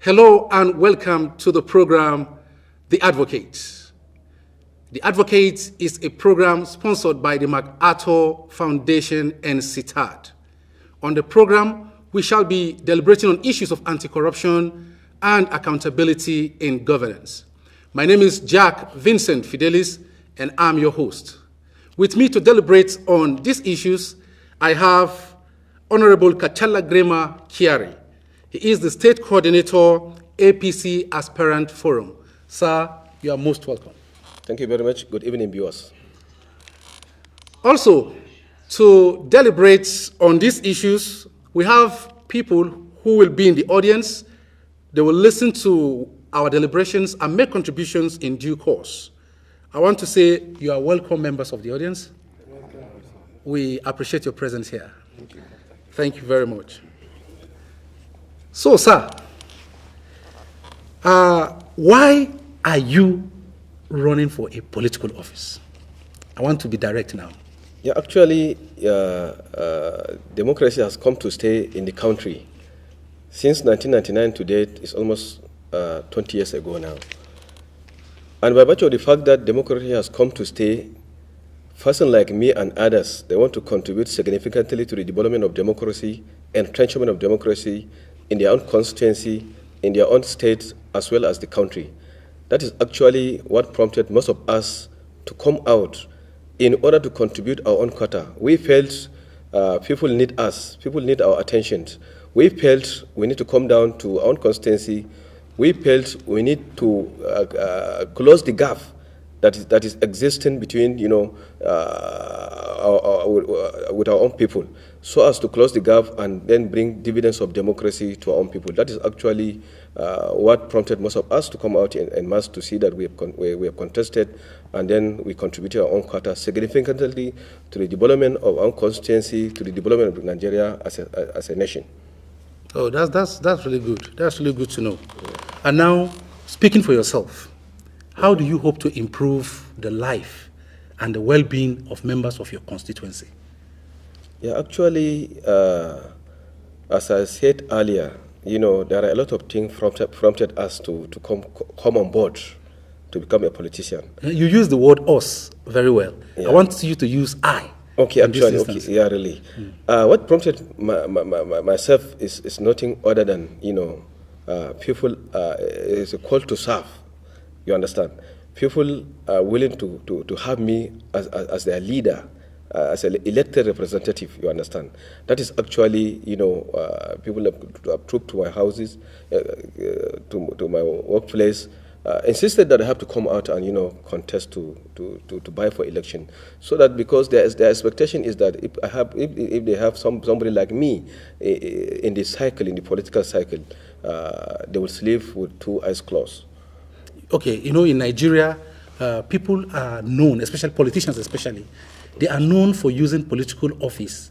Hello and welcome to the program, The Advocate. The Advocate is a program sponsored by the MacArthur Foundation and CITAD. On the program, we shall be deliberating on issues of anti-corruption and accountability in governance. My name is Jack Vincent Fidelis, and I'm your host. With me to deliberate on these issues, I have Honorable Kachalla Grema Kyari. He is the State Coordinator, APC Aspirant Forum. Sir, you are most welcome. Thank you very much. Good evening, viewers. Also, to deliberate on these issues, we have people who will be in the audience. They will listen to our deliberations and make contributions in due course. I want to say you are welcome, members of the audience. We appreciate your presence here. Thank you. Thank you very much. So, sir, why are you running for a political office? I want to be direct now. Yeah, actually, democracy has come to stay in the country. Since 1999 to date, it's almost 20 years ago now. And by virtue of the fact that democracy has come to stay, persons like me and others, they want to contribute significantly to the development of democracy, entrenchment of democracy in their own constituency, in their own state, as well as the country. That is actually what prompted most of us to come out in order to contribute our own quota. We felt people need us, people need our attention. We felt we need to come down to our own constituency. We felt we need to close the gap that is existing between, with our own people, so as to close the gap and then bring dividends of democracy to our own people. That is actually what prompted most of us to come out en masse to see that we have contested, and then we contributed our own quota significantly to the development of our own constituency, to the development of Nigeria as a nation. Oh, that's really good. That's really good to know. And now, speaking for yourself, how do you hope to improve the life and the well-being of members of your constituency? Yeah, actually, as I said earlier, there are a lot of things prompted us to come on board to become a politician. You use the word us very well. Yeah. I want you to use I. Okay, actually, okay, yeah, really. What prompted myself is nothing other than, people, is a call to serve. You understand? People are willing to have me as their leader, as an elected representative, you understand? That is actually, people have trooped to my houses, to my workplace, insisted that I have to come out and, contest to buy for election. So that because their expectation is that if they have somebody like me in the cycle, in the political cycle, they will sleep with two eyes closed. Okay, in Nigeria, people are known, especially politicians especially, they are known for using political office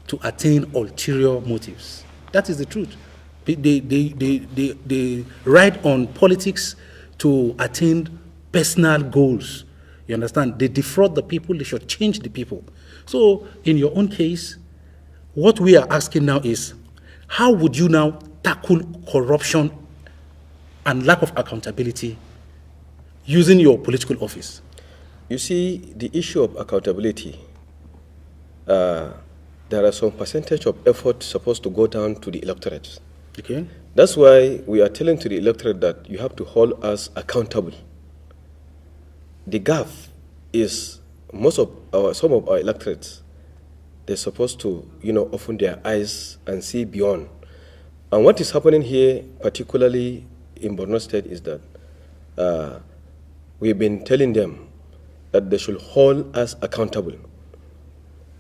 to attain ulterior motives. That is the truth. They ride on politics to attain personal goals. You understand? They defraud the people, they should change the people. So, in your own case, what we are asking now is, how would you now tackle corruption and lack of accountability using your political office? You see, the issue of accountability, there are some percentage of effort supposed to go down to the electorate. Okay. That's why we are telling to the electorate that you have to hold us accountable. The gap is some of our electorates, they're supposed to, open their eyes and see beyond. And what is happening here, particularly in Borno State, is that we've been telling them that they should hold us accountable.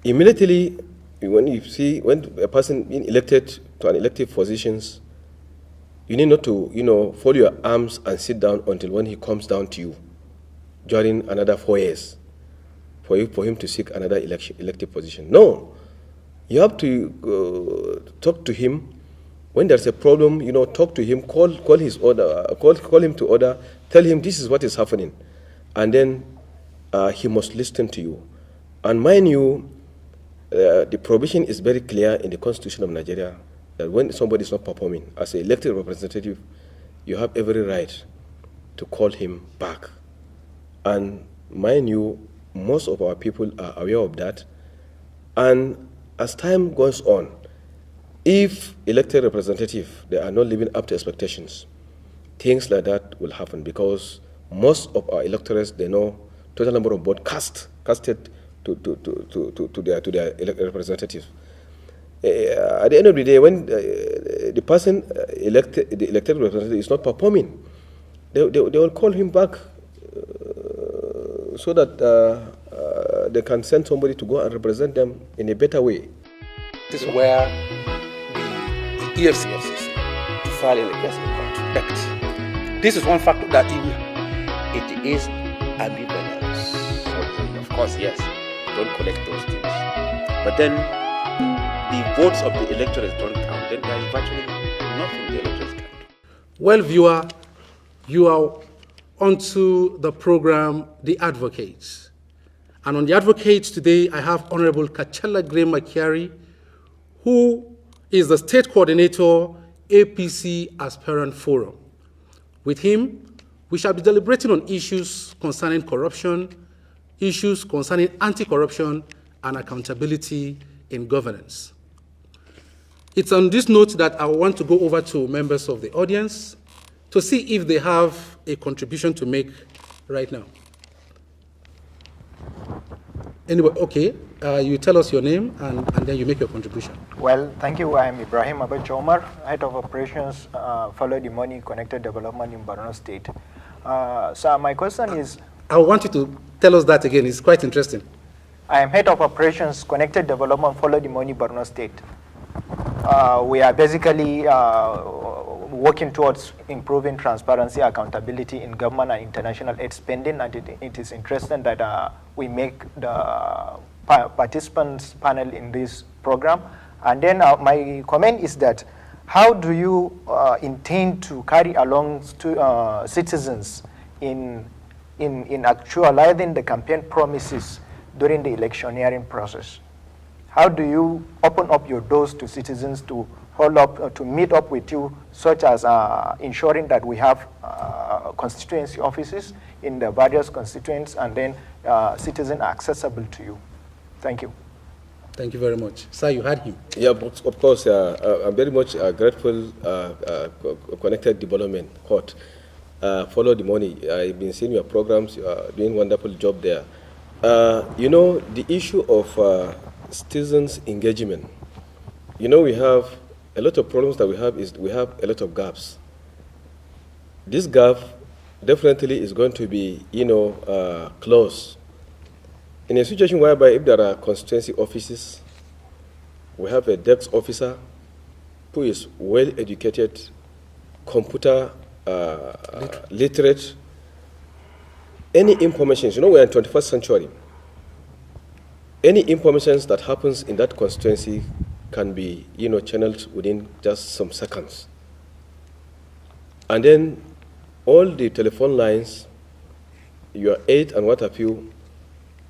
Immediately, when a person being elected to an elective positions, you need not to, fold your arms and sit down until when he comes down to you during another 4 years for him to seek another elective position. No, you have to talk to him. When there's a problem, talk to him, call his order, call him to order, tell him this is what is happening, and then he must listen to you. And mind you, the provision is very clear in the Constitution of Nigeria that when somebody is not performing as an elected representative, you have every right to call him back. And mind you, most of our people are aware of that. And as time goes on, if elected representatives, they are not living up to expectations, things like that will happen, because most of our electors, they know total number of votes casted to their elected representatives. At the end of the day, when the person the elected representative is not performing, they will call him back so that they can send somebody to go and represent them in a better way. This is where the EFCC to file a case in court. This is one factor that it is ambivalence. Of course, yes, don't collect those things. But then the votes of the electors don't count. Then there is virtually nothing the electors count. Well, viewer, you are onto the program, The Advocates. And on The Advocates today, I have Honorable Kachalla Grema Kyari, who is the State Coordinator, APC Aspirant Forum. With him, we shall be deliberating on issues concerning corruption, issues concerning anti-corruption and accountability in governance. It's on this note that I want to go over to members of the audience to see if they have a contribution to make right now. Anyway, okay, you tell us your name and then you make your contribution. Well, thank you. I am Ibrahim Abacha Omar, Head of Operations, Follow the Money, Connected Development in Borno State. So my question is... I want you to tell us that again. It's quite interesting. I am Head of Operations, Connected Development, Follow the Money, Borno State. We are basically working towards improving transparency, accountability in government and international aid spending, and it is interesting that we make the participants panel in this program. And then my comment is that how do you intend to carry along citizens in actualizing the campaign promises during the electioneering process? How do you open up your doors to citizens to hold up, to meet up with you, such as ensuring that we have constituency offices in the various constituents and then citizen accessible to you? Thank you. Thank you very much. Sir, you had him. Yeah, of course, I'm very much grateful, Connected Development Court. Follow the Money. I've been seeing your programs. You are doing a wonderful job there. You know, the issue of citizens' engagement, you know, we have a lot of problems that we have a lot of gaps. This gap definitely is going to be, closed. In a situation whereby if there are constituency offices, we have a desk officer who is well educated, computer literate, any information, we're in 21st century, any information that happens in that constituency can be, channeled within just some seconds. And then all the telephone lines, your aid and what have you,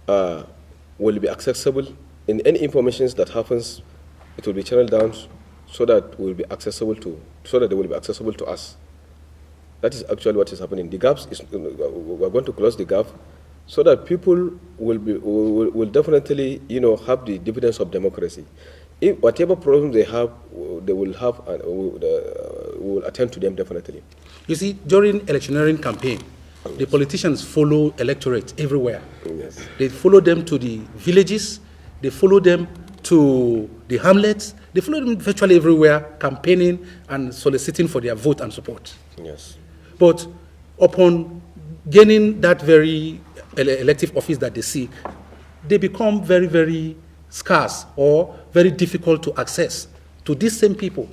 will be accessible. In any information that happens, it will be channeled down so that they will be accessible to us. That is actually what is happening. The gaps we're going to close the gap so that people will definitely, have the dividends of democracy. If whatever problems they will have, we will attend to them definitely. You see, during electioneering campaign, the politicians follow electorate everywhere. Yes. They follow them to the villages, they follow them to the hamlets, they follow them virtually everywhere, campaigning and soliciting for their vote and support. Yes. But upon gaining that very elective office that they seek, they become very, very scarce or very difficult to access to these same people.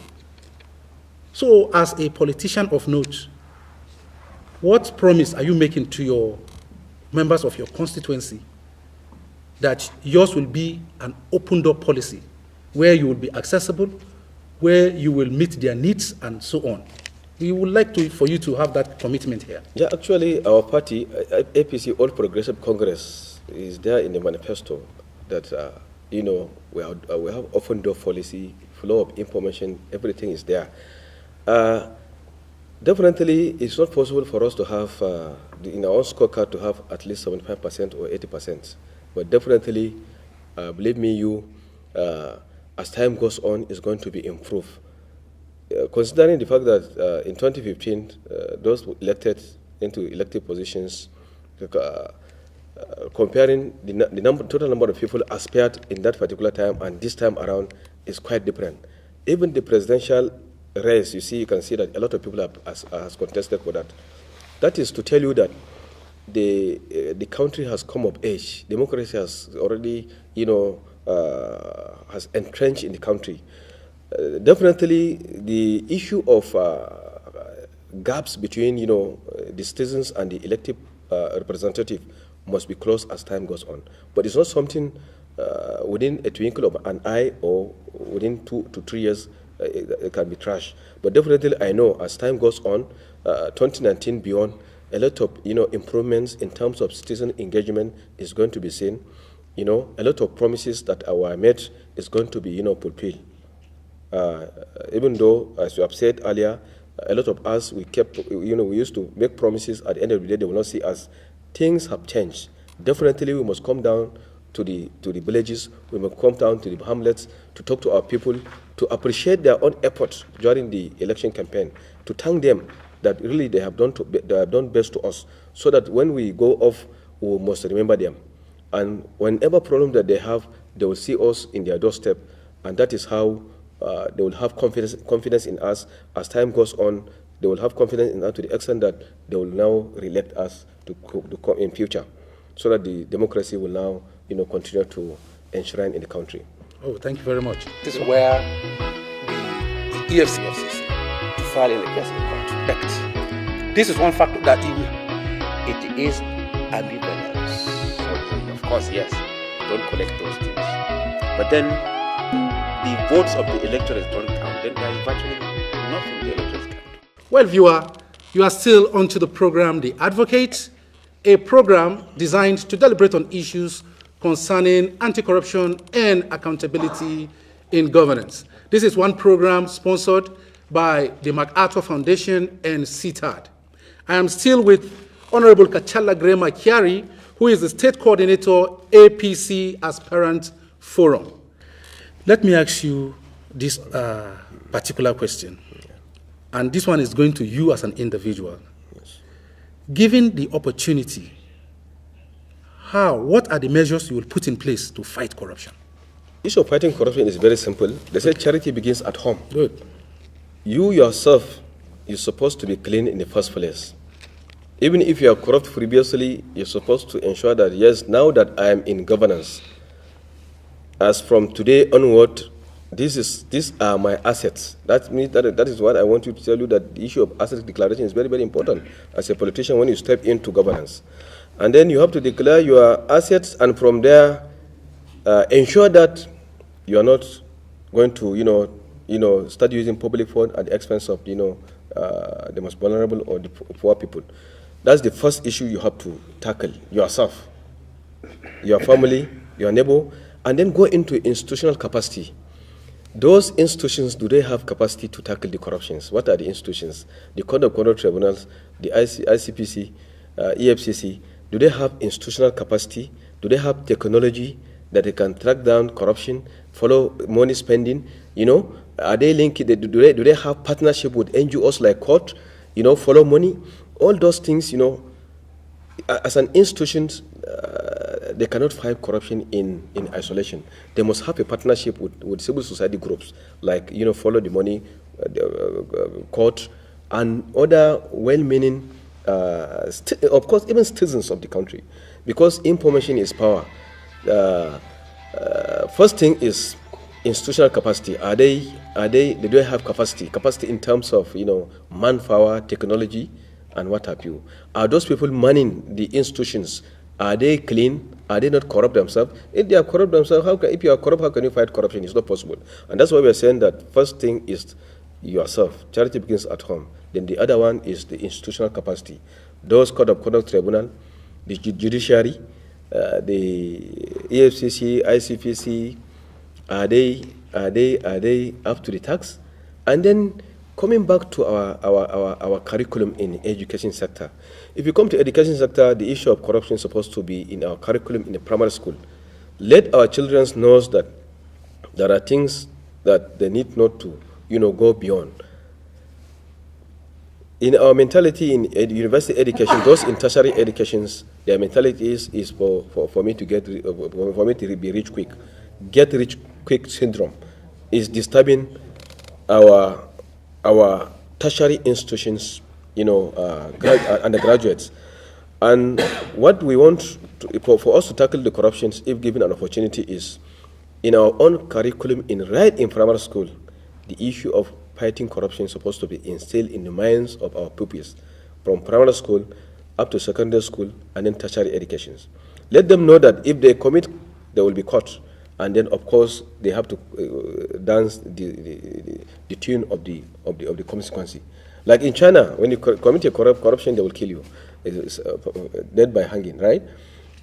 So as a politician of note, what promise are you making to your members of your constituency that yours will be an open door policy where you will be accessible, where you will meet their needs and so on? We would like for you to have that commitment here. Yeah, actually, our party, APC, All Progressive Congress, is there in the manifesto that, we have open door policy, flow of information, everything is there. Definitely, it's not possible for us to have, in our own scorecard, to have at least 75% or 80%. But definitely, believe me, as time goes on, it's going to be improved. Considering the fact that in 2015, those elected into elective positions, comparing the total number of people aspired in that particular time and this time around is quite different. Even the presidential race, you can see that a lot of people has contested for that. That is to tell you that the country has come of age. Democracy has already, has entrenched in the country. Definitely, the issue of gaps between, the citizens and the elected representative must be closed as time goes on. But it's not something within a twinkle of an eye or within 2 to 3 years it can be trashed. But definitely, I know as time goes on, 2019 beyond, a lot of improvements in terms of citizen engagement is going to be seen. A lot of promises that were made is going to be fulfilled. Even though, as you have said earlier, a lot of us, we used to make promises. At the end of the day, they will not see us. Things have changed. Definitely, we must come down to the villages. We must come down to the hamlets to talk to our people, to appreciate their own efforts during the election campaign, to thank them that really they have done best to us, so that when we go off, we must remember them. And whenever problem that they have, they will see us in their doorstep, and that is how they will have confidence in us. As time goes on, they will have confidence in us to the extent that they will now elect us to come in future, so that the democracy will now continue to enshrine in the country. Oh, thank you very much. This is where the EFCC to file in the case of contract. This is one factor that it is ambivalence. Of course, yes, don't collect those things. But then the votes of the electorate don't count. Then there is virtually nothing the electorate count. Well, viewer, you are still onto the program The Advocate, a program designed to deliberate on issues concerning anti-corruption and accountability in governance. This is one program sponsored by the MacArthur Foundation and CTAD. I am still with Honorable Kachalla Grema Kyari, who is the State Coordinator, APC Aspirant Forum. Let me ask you this particular question, and this one is going to you as an individual. Yes. Given the opportunity, what are the measures you will put in place to fight corruption? The issue of fighting corruption is very simple. They say charity begins at home. Good. You yourself, you're supposed to be clean in the first place. Even if you are corrupt previously, you're supposed to ensure that, yes, now that I am in governance, as from today onward, these are my assets. That means that is what I want you to tell you, that the issue of asset declaration is very, very important as a politician when you step into governance. And then you have to declare your assets, and from there, ensure that you are not going to, start using public fund at the expense of, the most vulnerable or the poor people. That's the first issue you have to tackle, yourself, your family, your neighbor, and then go into institutional capacity. Those institutions, do they have capacity to tackle the corruptions? What are the institutions? The Code of Conduct Tribunals, the ICPC, EFCC, do they have institutional capacity? Do they have technology that they can track down corruption, follow money spending? Are they linked? Do they have partnership with NGOs like court? Follow money? All those things, as an institution, they cannot fight corruption in isolation. They must have a partnership with civil society groups, like, follow the money, court, and other well-meaning, of course, even citizens of the country, because information is power. First thing is institutional capacity. Do they have capacity in terms of, manpower, technology, and what have you? Are those people manning the institutions? Are they clean? Are they not corrupt themselves? If they are corrupt themselves, if you are corrupt, how can you fight corruption? It's not possible. And that's why we are saying that first thing is yourself. Charity begins at home. Then the other one is the institutional capacity. Those Code of Conduct Tribunal, the judiciary, the EFCC, ICPC, are they up to the task? And then coming back to our curriculum in the education sector, if you come to education sector, the issue of corruption is supposed to be in our curriculum in the primary school. Let our children know that there are things that they need not to, go beyond. In our mentality in university education, those in tertiary educations, their mentality is for me to be rich quick. Get rich quick syndrome is disturbing our tertiary institutions, undergraduates. And what we want for us to tackle the corruptions, if given an opportunity, is in our own curriculum right in primary school, the issue of fighting corruption is supposed to be instilled in the minds of our pupils from primary school up to secondary school and then tertiary educations. Let them know that if they commit, they will be caught. And then, of course, they have to dance the tune of the consequence. Like in China, when you commit a corruption, they will kill you. It's death by hanging, right?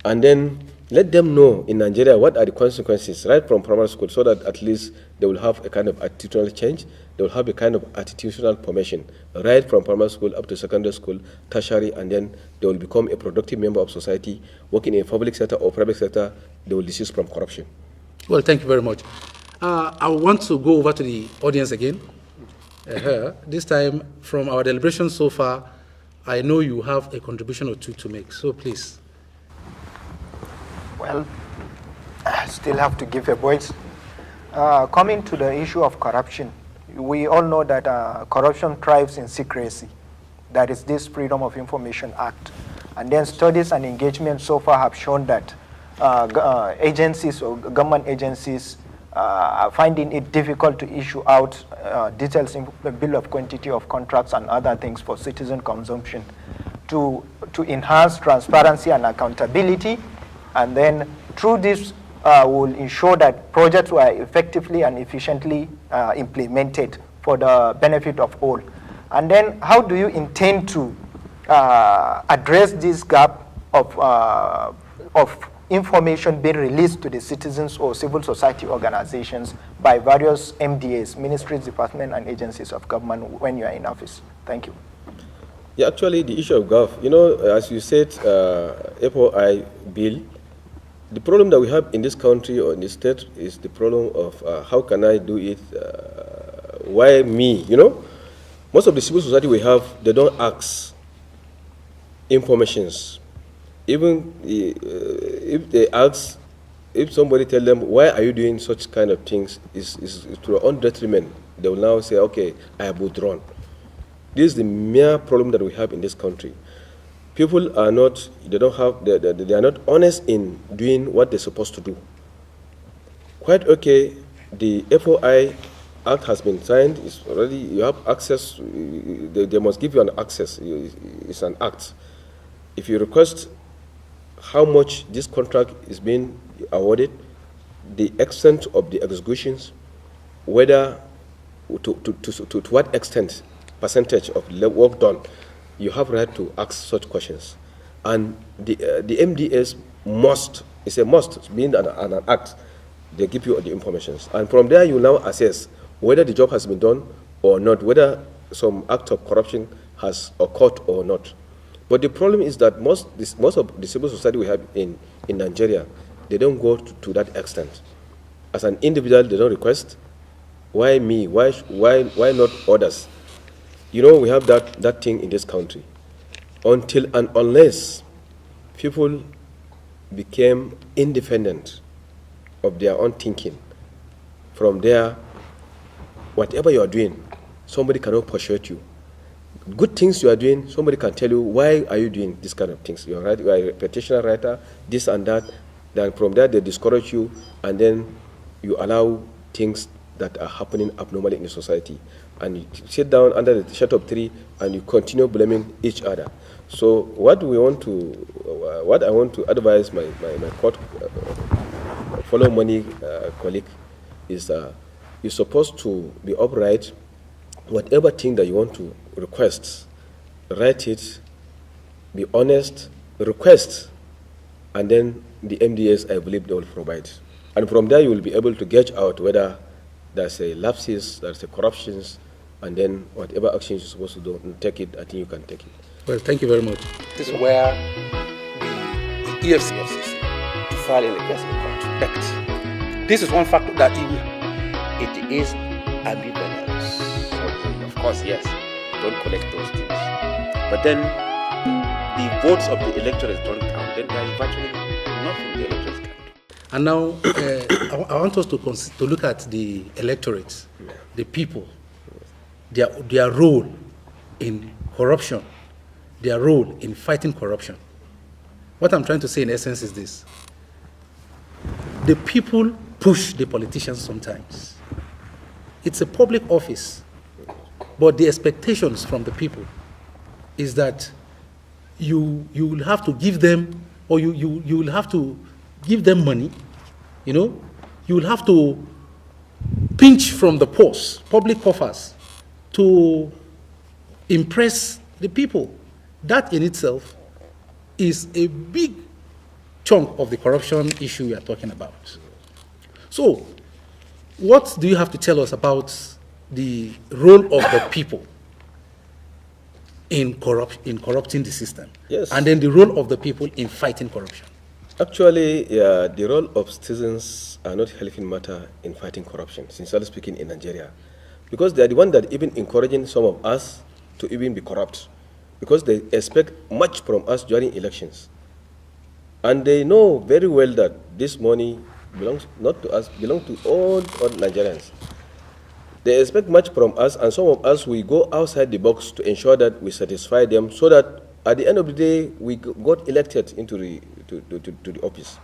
And then let them know in Nigeria what are the consequences right from primary school, so that at least they will have a kind of attitudinal change. They will have a kind of attitudinal formation right from primary school up to secondary school, tertiary, and then they will become a productive member of society, working in a public sector or private sector. They will desist from corruption. Well, thank you very much. I want to go over to the audience again. This time, from our deliberation so far, I know you have a contribution or two to make, so please. Well, I still have to give a voice. Coming to the issue of corruption, we all know that corruption thrives in secrecy. That is this Freedom of Information Act. And then studies and engagements so far have shown that agencies or government agencies are finding it difficult to issue out details in the bill of quantity of contracts and other things for citizen consumption to enhance transparency and accountability. And then through this will ensure that projects were effectively and efficiently implemented for the benefit of all. And then how do you intend to address this gap of information being released to the citizens or civil society organizations by various MDAs, ministries, departments, and agencies of government when you are in office? Thank you. Yeah, actually, the issue of GAF, as you said, FOI bill, the problem that we have in this country or in this state is the problem of how can I do it, why me, Most of the civil society we have, they don't ask informations. Even if they ask, if somebody tell them, why are you doing such kind of things, is to their own detriment, they will now say, okay, I have withdrawn. This is the mere problem that we have in this country. People are not, they are not honest in doing what they're supposed to do. Quite okay, the FOI Act has been signed, it's already, you have access, they must give you an access, it's an act. If you request how much this contract is being awarded, the extent of the executions, whether to what extent, percentage of work done, you have right to ask such questions. And the MDS must, it's a must, being an act, they give you the information. And from there you now assess whether the job has been done or not, whether some act of corruption has occurred or not. But the problem is that most of the civil society we have in Nigeria, they don't go to that extent. As an individual, they don't request, why me, why not others? We have that thing in this country. Until and unless people became independent of their own thinking, from there, whatever you are doing, somebody cannot persuade you. Good things you are doing, somebody can tell you, why are you doing this kind of things? You are a petitioner writer, this and that. Then from there, they discourage you, and then you allow things that are happening abnormally in the society. And you sit down under the shade of tree, and you continue blaming each other. So what I want to advise my court follow money colleague is you're supposed to be upright. Whatever thing that you want to request, write it, be honest, request, and then the MDS, I believe, they will provide. And from there, you will be able to gauge out whether there's a lapses, there's a corruptions, and then whatever action you're supposed to do, take it, I think you can take it. Well, thank you very much. This is where the EFCC to file in the case in court. This is one factor that it is ambivalence. Of course, yes, don't collect those things. But then the votes of the electors don't count. Then there's virtually nothing the electors count. And now I want us to look at the electorate, the people, their role in corruption, their role in fighting corruption. What I'm trying to say in essence is this. The people push the politicians sometimes. It's a public office, but the expectations from the people is that you will have to give them, or you will have to give them money, you know, you will have to pinch from the purse, public coffers, to impress the people. That in itself is a big chunk of the corruption issue we are talking about. So, what do you have to tell us about the role of the people in corrupting the system? Yes. And then the role of the people in fighting corruption? Actually, the role of citizens are not helping matter in fighting corruption, sincerely speaking, in Nigeria. Because they are the one that even encouraging some of us to even be corrupt. Because they expect much from us during elections. And they know very well that this money belongs not to us, belongs to all Nigerians. They expect much from us, and some of us, we go outside the box to ensure that we satisfy them, so that at the end of the day, we got elected into the office.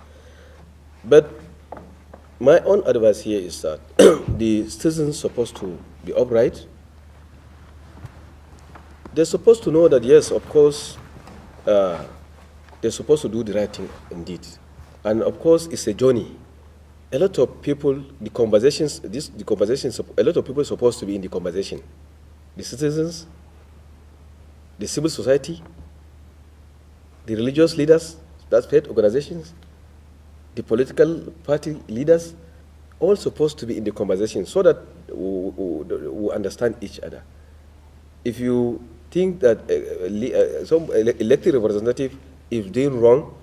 But my own advice here is that the citizens are supposed to be upright. They're supposed to know that, yes, of course, they're supposed to do the right thing indeed. And of course, it's a journey. A lot of people, a lot of people are supposed to be in the conversation. The citizens, the civil society, the religious leaders, that's faith organizations, the political party leaders, all supposed to be in the conversation so that we understand each other. If you think that some elected representative is doing wrong,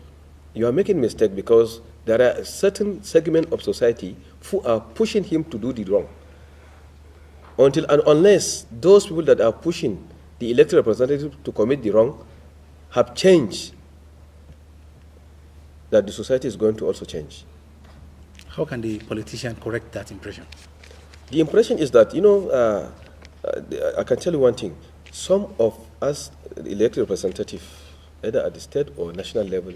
you are making a mistake, because there are a certain segment of society who are pushing him to do the wrong. Until and unless those people that are pushing the elected representative to commit the wrong have changed, that the society is going to also change. How can the politician correct that impression? The impression is that, you know, I can tell you one thing. Some of us elected representatives, either at the state or national level,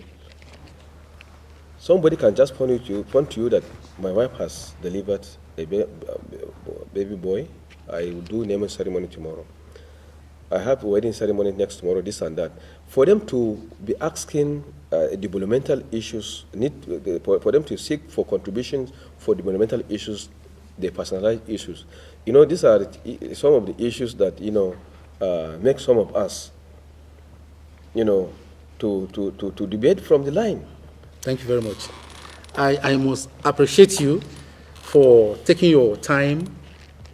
somebody can just point to you that my wife has delivered a baby boy. I will do naming ceremony tomorrow. I have a wedding ceremony next tomorrow, this and that. For them to be asking developmental issues, for them to seek for contributions for developmental issues, the personalized issues. You know, these are some of the issues that, you know, make some of us, you know, to debate from the line. Thank you very much. I must appreciate you for taking your time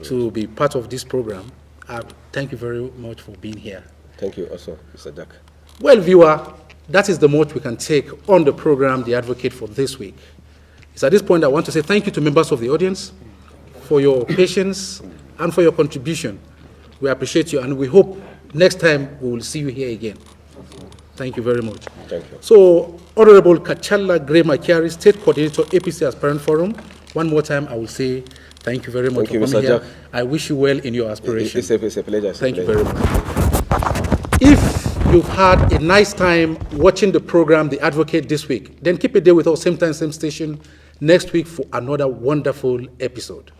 to be part of this program. Thank you very much for being here. Thank you also, Mr. Jack. Well, viewer, that is the most we can take on the program, The Advocate, for this week. It's at this point I want to say thank you to members of the audience for your patience and for your contribution. We appreciate you, and we hope next time we will see you here again. Thank you very much. Thank you. So, Honorable Kachalla, Grema, Kyari, State Coordinator, APC Aspirant Forum, one more time I will say thank you very much for coming here. I wish you well in your aspirations. It's a pleasure. Thank you very much. If you've had a nice time watching the program, The Advocate, this week, then keep it there with us, same time, same station, next week for another wonderful episode.